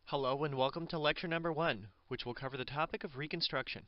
Hello and welcome to lecture number 1, which will cover the topic of Reconstruction.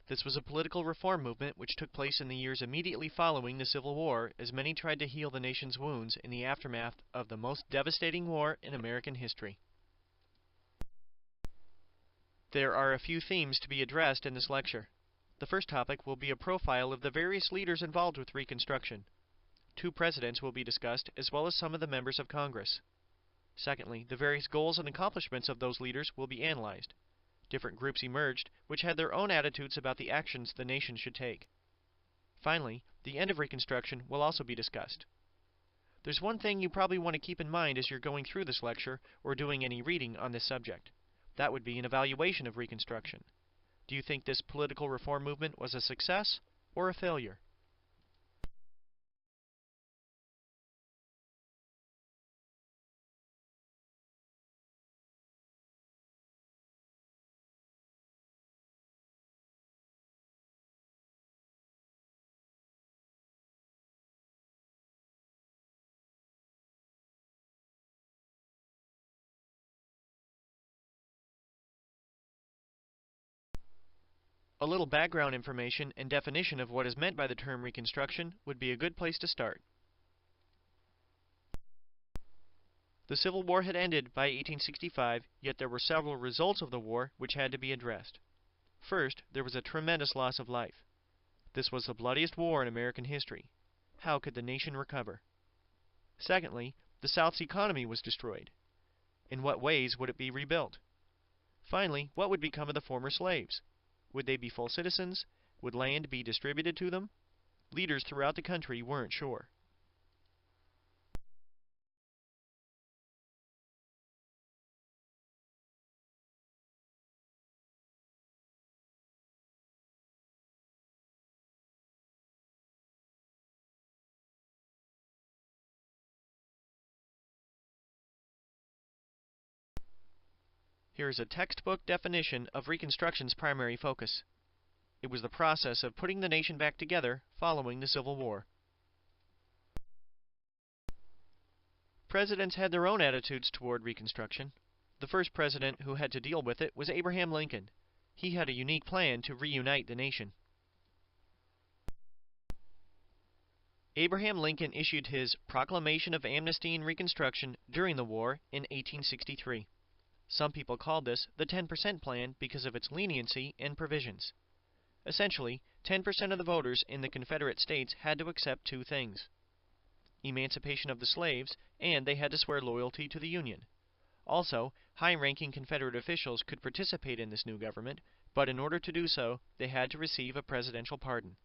This was a political reform movement which took place in the years immediately following the Civil War, as many tried to heal the nation's wounds in the aftermath of the most devastating war in American history. There are a few themes to be addressed in this lecture. The first topic will be a profile of the various leaders involved with Reconstruction. 2 presidents will be discussed, as well as some of the members of Congress. Secondly, the various goals and accomplishments of those leaders will be analyzed. Different groups emerged, which had their own attitudes about the actions the nation should take. Finally, the end of Reconstruction will also be discussed. There's one thing you probably want to keep in mind as you're going through this lecture or doing any reading on this subject. That would be an evaluation of Reconstruction. Do you think this political reform movement was a success or a failure? A little background information and definition of what is meant by the term Reconstruction would be a good place to start. The Civil War had ended by 1865, yet there were several results of the war which had to be addressed. First, there was a tremendous loss of life. This was the bloodiest war in American history. How could the nation recover? Secondly, the South's economy was destroyed. In what ways would it be rebuilt? Finally, what would become of the former slaves? Would they be full citizens? Would land be distributed to them? Leaders throughout the country weren't sure. Here is a textbook definition of Reconstruction's primary focus. It was the process of putting the nation back together following the Civil War. Presidents had their own attitudes toward Reconstruction. The first president who had to deal with it was Abraham Lincoln. He had a unique plan to reunite the nation. Abraham Lincoln issued his Proclamation of Amnesty and Reconstruction during the war in 1863. Some people called this the 10% Plan because of its leniency and provisions. Essentially, 10% of the voters in the Confederate States had to accept 2 things: emancipation of the slaves, and they had to swear loyalty to the Union. Also, high-ranking Confederate officials could participate in this new government, but in order to do so, they had to receive a presidential pardon.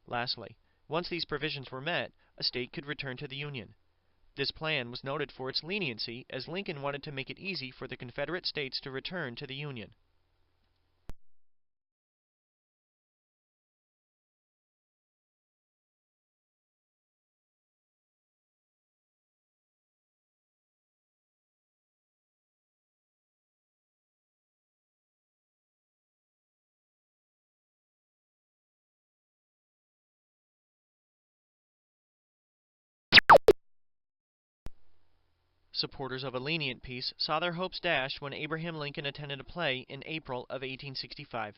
Lastly, once these provisions were met, a state could return to the Union. This plan was noted for its leniency, as Lincoln wanted to make it easy for the Confederate States to return to the Union. Supporters of a lenient peace saw their hopes dashed when Abraham Lincoln attended a play in April of 1865.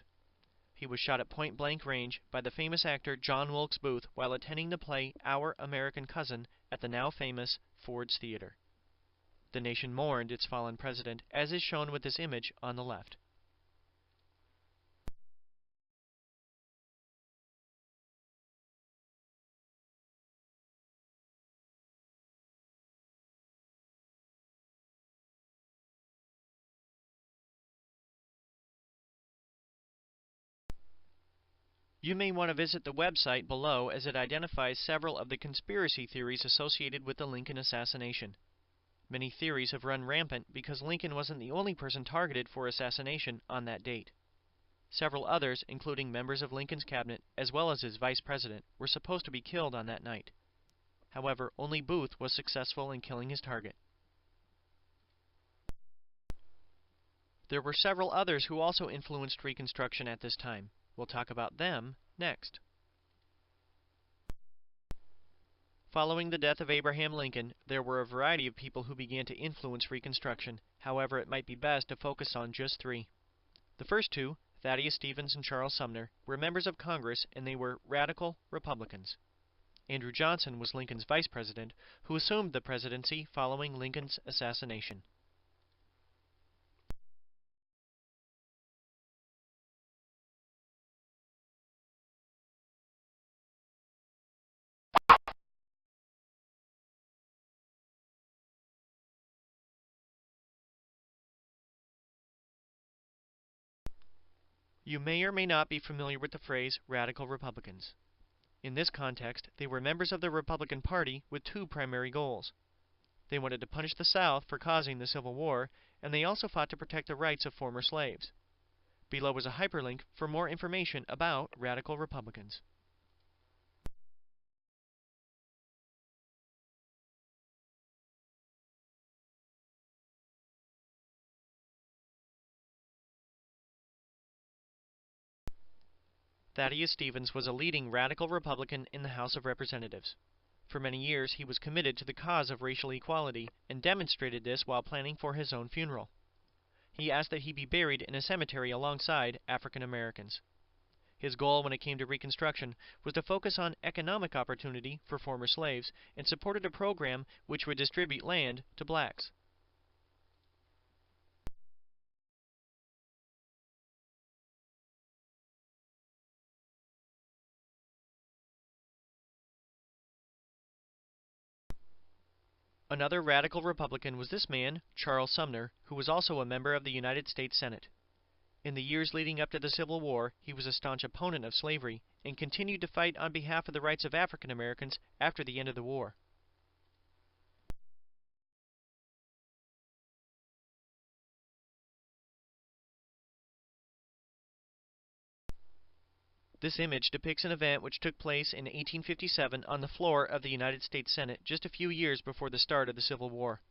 He was shot at point-blank range by the famous actor John Wilkes Booth while attending the play Our American Cousin at the now famous Ford's Theater. The nation mourned its fallen president, as is shown with this image on the left. You may want to visit the website below, as it identifies several of the conspiracy theories associated with the Lincoln assassination. Many theories have run rampant because Lincoln wasn't the only person targeted for assassination on that date. Several others, including members of Lincoln's cabinet as well as his vice president, were supposed to be killed on that night. However, only Booth was successful in killing his target. There were several others who also influenced Reconstruction at this time. We'll talk about them next. Following the death of Abraham Lincoln, there were a variety of people who began to influence Reconstruction. However, it might be best to focus on just three. The first two, Thaddeus Stevens and Charles Sumner, were members of Congress, and they were radical Republicans. Andrew Johnson was Lincoln's vice president, who assumed the presidency following Lincoln's assassination. You may or may not be familiar with the phrase radical Republicans. In this context, they were members of the Republican Party with two primary goals. They wanted to punish the South for causing the Civil War, and they also fought to protect the rights of former slaves. Below is a hyperlink for more information about radical Republicans. Thaddeus Stevens was a leading radical Republican in the House of Representatives. For many years, he was committed to the cause of racial equality and demonstrated this while planning for his own funeral. He asked that he be buried in a cemetery alongside African Americans. His goal when it came to Reconstruction was to focus on economic opportunity for former slaves and supported a program which would distribute land to blacks. Another radical Republican was this man, Charles Sumner, who was also a member of the United States Senate. In the years leading up to the Civil War, he was a staunch opponent of slavery and continued to fight on behalf of the rights of African Americans after the end of the war. This image depicts an event which took place in 1857 on the floor of the United States Senate just a few years before the start of the Civil War.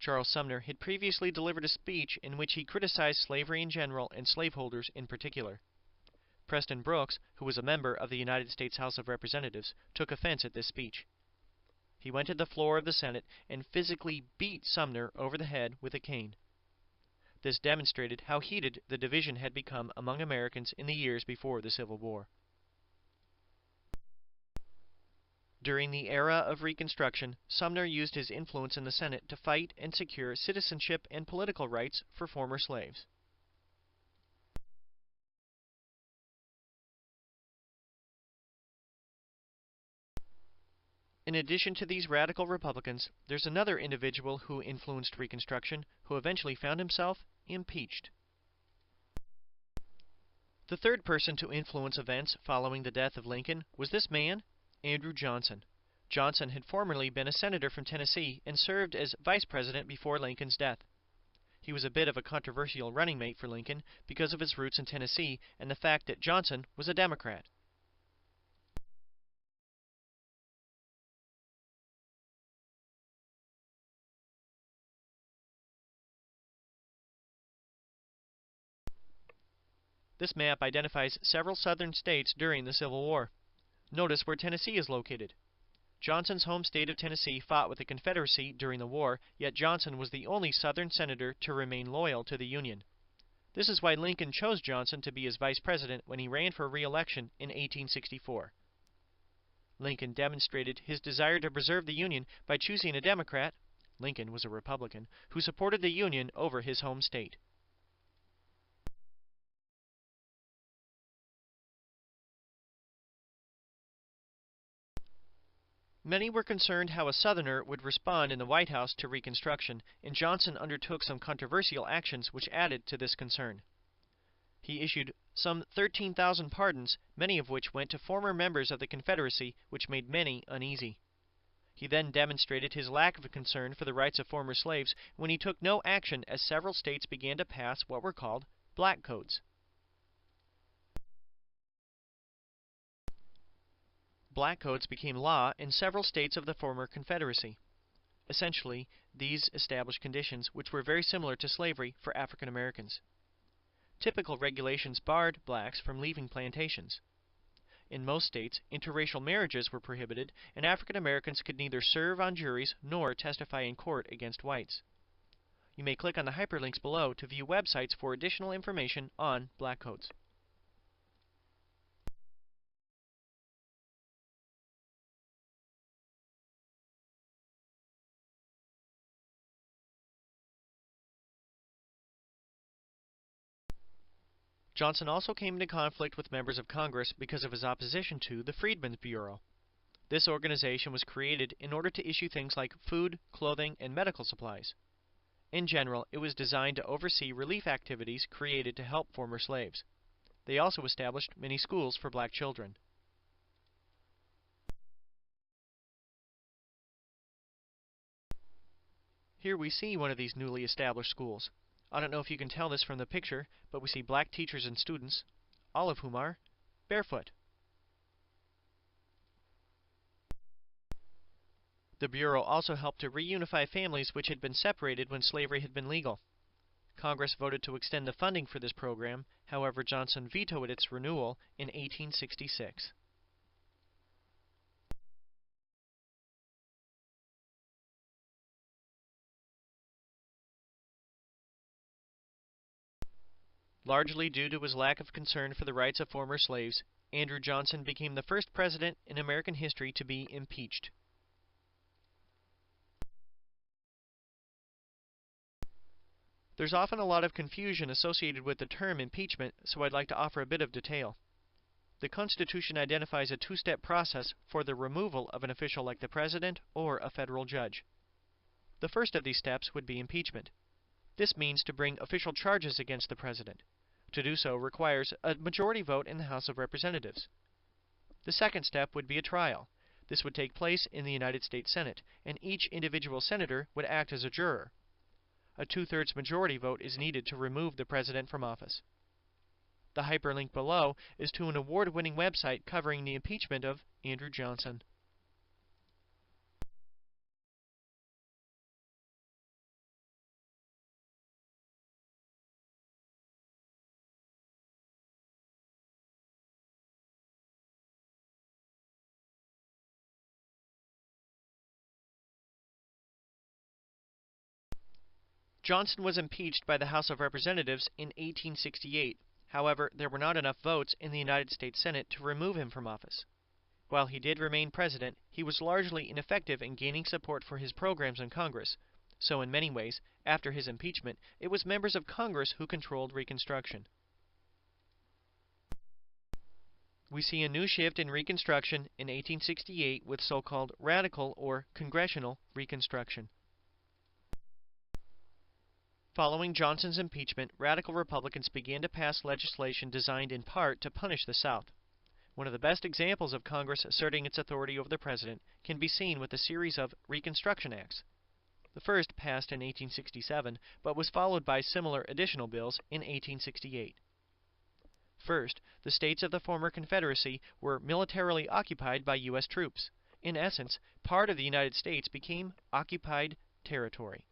Charles Sumner had previously delivered a speech in which he criticized slavery in general and slaveholders in particular. Preston Brooks, who was a member of the United States House of Representatives, took offense at this speech. He went to the floor of the Senate and physically beat Sumner over the head with a cane. This demonstrated how heated the division had become among Americans in the years before the Civil War. During the era of Reconstruction, Sumner used his influence in the Senate to fight and secure citizenship and political rights for former slaves. In addition to these radical Republicans, there's another individual who influenced Reconstruction who eventually found himself impeached. The third person to influence events following the death of Lincoln was this man, Andrew Johnson. Johnson had formerly been a senator from Tennessee and served as vice president before Lincoln's death. He was a bit of a controversial running mate for Lincoln because of his roots in Tennessee and the fact that Johnson was a Democrat. This map identifies several southern states during the Civil War. Notice where Tennessee is located. Johnson's home state of Tennessee fought with the Confederacy during the war, yet Johnson was the only Southern senator to remain loyal to the Union. This is why Lincoln chose Johnson to be his vice president when he ran for re-election in 1864. Lincoln demonstrated his desire to preserve the Union by choosing a Democrat, Lincoln was a Republican, who supported the Union over his home state. Many were concerned how a Southerner would respond in the White House to Reconstruction, and Johnson undertook some controversial actions which added to this concern. He issued some 13,000 pardons, many of which went to former members of the Confederacy, which made many uneasy. He then demonstrated his lack of concern for the rights of former slaves when he took no action as several states began to pass what were called black codes. Black codes became law in several states of the former Confederacy. Essentially, these established conditions which were very similar to slavery for African Americans. Typical regulations barred blacks from leaving plantations. In most states, interracial marriages were prohibited, and African Americans could neither serve on juries nor testify in court against whites. You may click on the hyperlinks below to view websites for additional information on black codes. Johnson also came into conflict with members of Congress because of his opposition to the Freedmen's Bureau. This organization was created in order to issue things like food, clothing, and medical supplies. In general, it was designed to oversee relief activities created to help former slaves. They also established many schools for black children. Here we see one of these newly established schools. I don't know if you can tell this from the picture, but we see black teachers and students, all of whom are barefoot. The Bureau also helped to reunify families which had been separated when slavery had been legal. Congress voted to extend the funding for this program, however Johnson vetoed its renewal in 1866. Largely due to his lack of concern for the rights of former slaves, Andrew Johnson became the first president in American history to be impeached. There's often a lot of confusion associated with the term impeachment, so I'd like to offer a bit of detail. The Constitution identifies a two-step process for the removal of an official like the president or a federal judge. The first of these steps would be impeachment. This means to bring official charges against the president. To do so requires a majority vote in the House of Representatives. The second step would be a trial. This would take place in the United States Senate, and each individual senator would act as a juror. A two-thirds majority vote is needed to remove the president from office. The hyperlink below is to an award-winning website covering the impeachment of Andrew Johnson. Johnson was impeached by the House of Representatives in 1868. However, there were not enough votes in the United States Senate to remove him from office. While he did remain president, he was largely ineffective in gaining support for his programs in Congress. So in many ways, after his impeachment, it was members of Congress who controlled Reconstruction. We see a new shift in Reconstruction in 1868 with so-called Radical or Congressional Reconstruction. Following Johnson's impeachment, radical Republicans began to pass legislation designed in part to punish the South. One of the best examples of Congress asserting its authority over the president can be seen with a series of Reconstruction Acts. The first passed in 1867, but was followed by similar additional bills in 1868. First, the states of the former Confederacy were militarily occupied by U.S. troops. In essence, part of the United States became occupied territory.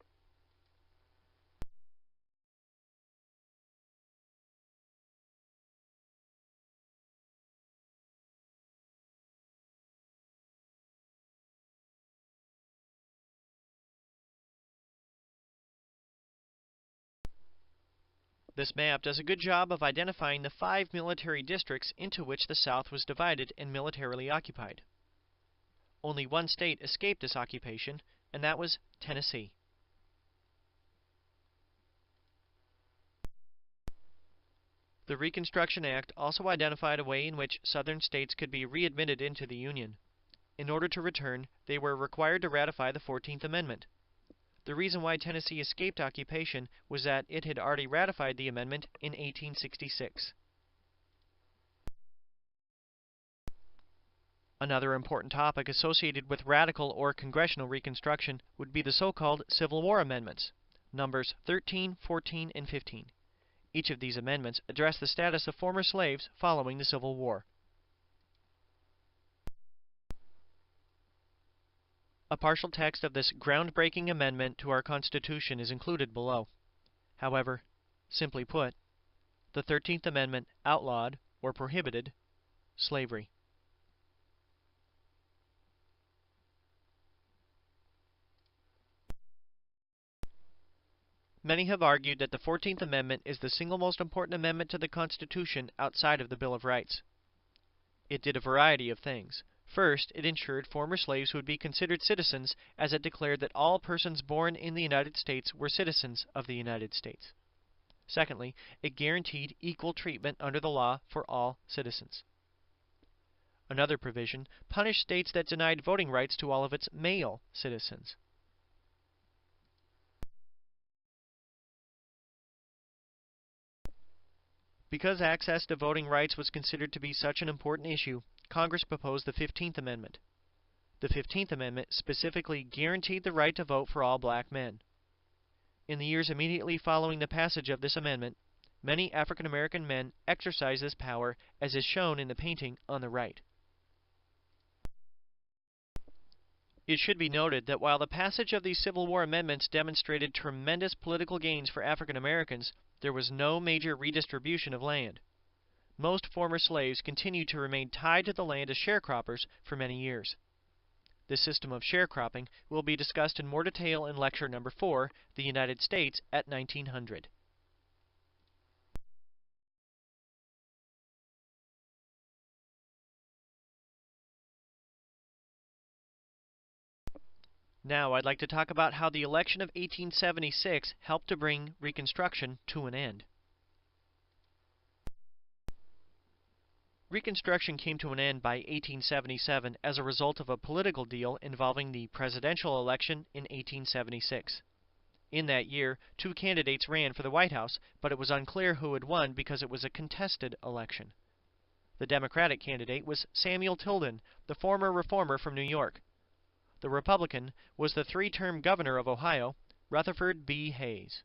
This map does a good job of identifying the 5 military districts into which the South was divided and militarily occupied. Only one state escaped this occupation, and that was Tennessee. The Reconstruction Act also identified a way in which Southern states could be readmitted into the Union. In order to return, they were required to ratify the 14th Amendment. The reason why Tennessee escaped occupation was that it had already ratified the amendment in 1866. Another important topic associated with radical or Congressional Reconstruction would be the so-called Civil War amendments, numbers 13, 14, and 15. Each of these amendments address the status of former slaves following the Civil War. A partial text of this groundbreaking amendment to our Constitution is included below. However, simply put, the 13th Amendment outlawed, or prohibited, slavery. Many have argued that the 14th Amendment is the single most important amendment to the Constitution outside of the Bill of Rights. It did a variety of things. First, it ensured former slaves would be considered citizens, as it declared that all persons born in the United States were citizens of the United States. Secondly, it guaranteed equal treatment under the law for all citizens. Another provision punished states that denied voting rights to all of its male citizens. Because access to voting rights was considered to be such an important issue, Congress proposed the 15th Amendment. The 15th Amendment specifically guaranteed the right to vote for all black men. In the years immediately following the passage of this amendment, many African American men exercised this power, as is shown in the painting on the right. It should be noted that while the passage of these Civil War amendments demonstrated tremendous political gains for African Americans, there was no major redistribution of land. Most former slaves continued to remain tied to the land as sharecroppers for many years. This system of sharecropping will be discussed in more detail in Lecture Number 4, The United States at 1900. Now I'd like to talk about how the election of 1876 helped to bring Reconstruction to an end. Reconstruction came to an end by 1877 as a result of a political deal involving the presidential election in 1876. In that year, two candidates ran for the White House, but it was unclear who had won because it was a contested election. The Democratic candidate was Samuel Tilden, the former reformer from New York. The Republican was the three-term governor of Ohio, Rutherford B. Hayes.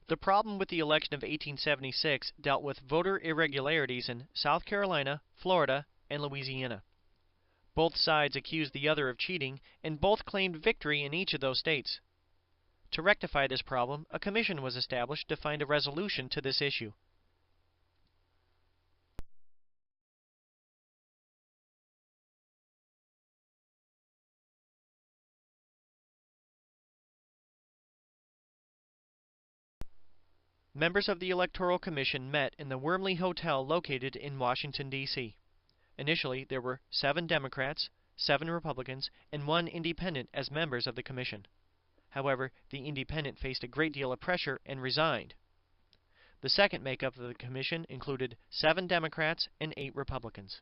The problem with the election of 1876 dealt with voter irregularities in South Carolina, Florida, and Louisiana. Both sides accused the other of cheating, and both claimed victory in each of those states. To rectify this problem, a commission was established to find a resolution to this issue. Members of the Electoral Commission met in the Wormley Hotel located in Washington, D.C. Initially, there were 7 Democrats, 7 Republicans, and 1 Independent as members of the commission. However, the Independent faced a great deal of pressure and resigned. The second makeup of the commission included 7 Democrats and 8 Republicans.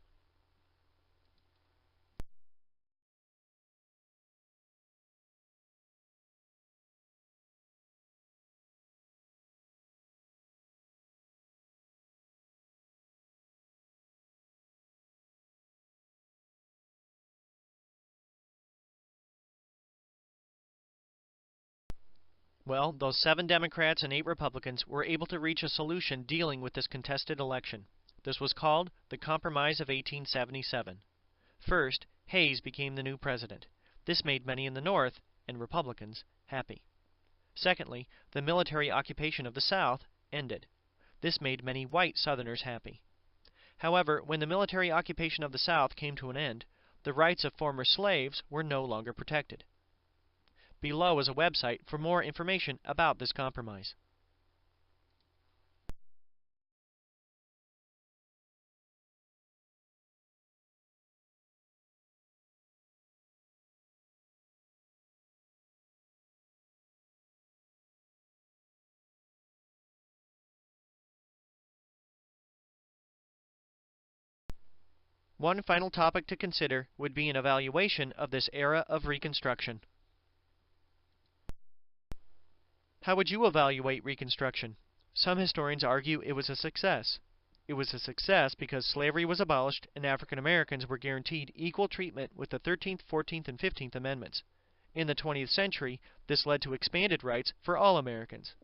Well, those 7 Democrats and 8 Republicans were able to reach a solution dealing with this contested election. This was called the Compromise of 1877. First, Hayes became the new president. This made many in the North, and Republicans, happy. Secondly, the military occupation of the South ended. This made many white Southerners happy. However, when the military occupation of the South came to an end, the rights of former slaves were no longer protected. Below is a website for more information about this compromise. One final topic to consider would be an evaluation of this era of Reconstruction. How would you evaluate Reconstruction? Some historians argue it was a success. It was a success because slavery was abolished and African Americans were guaranteed equal treatment with the 13th, 14th, and 15th Amendments. In the 20th century, this led to expanded rights for all Americans.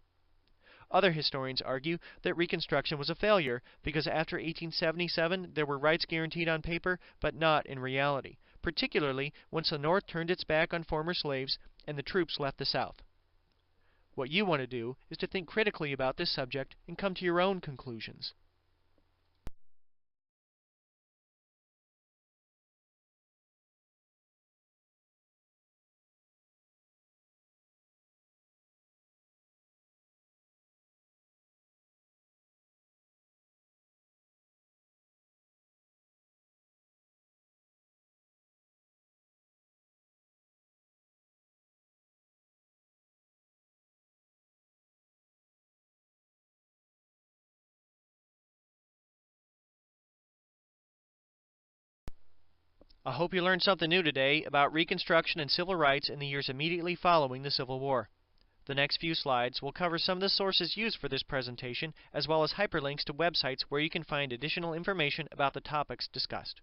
Other historians argue that Reconstruction was a failure because after 1877 there were rights guaranteed on paper but not in reality, particularly once the North turned its back on former slaves and the troops left the South. What you want to do is to think critically about this subject and come to your own conclusions. I hope you learned something new today about Reconstruction and civil rights in the years immediately following the Civil War. The next few slides will cover some of the sources used for this presentation, as well as hyperlinks to websites where you can find additional information about the topics discussed.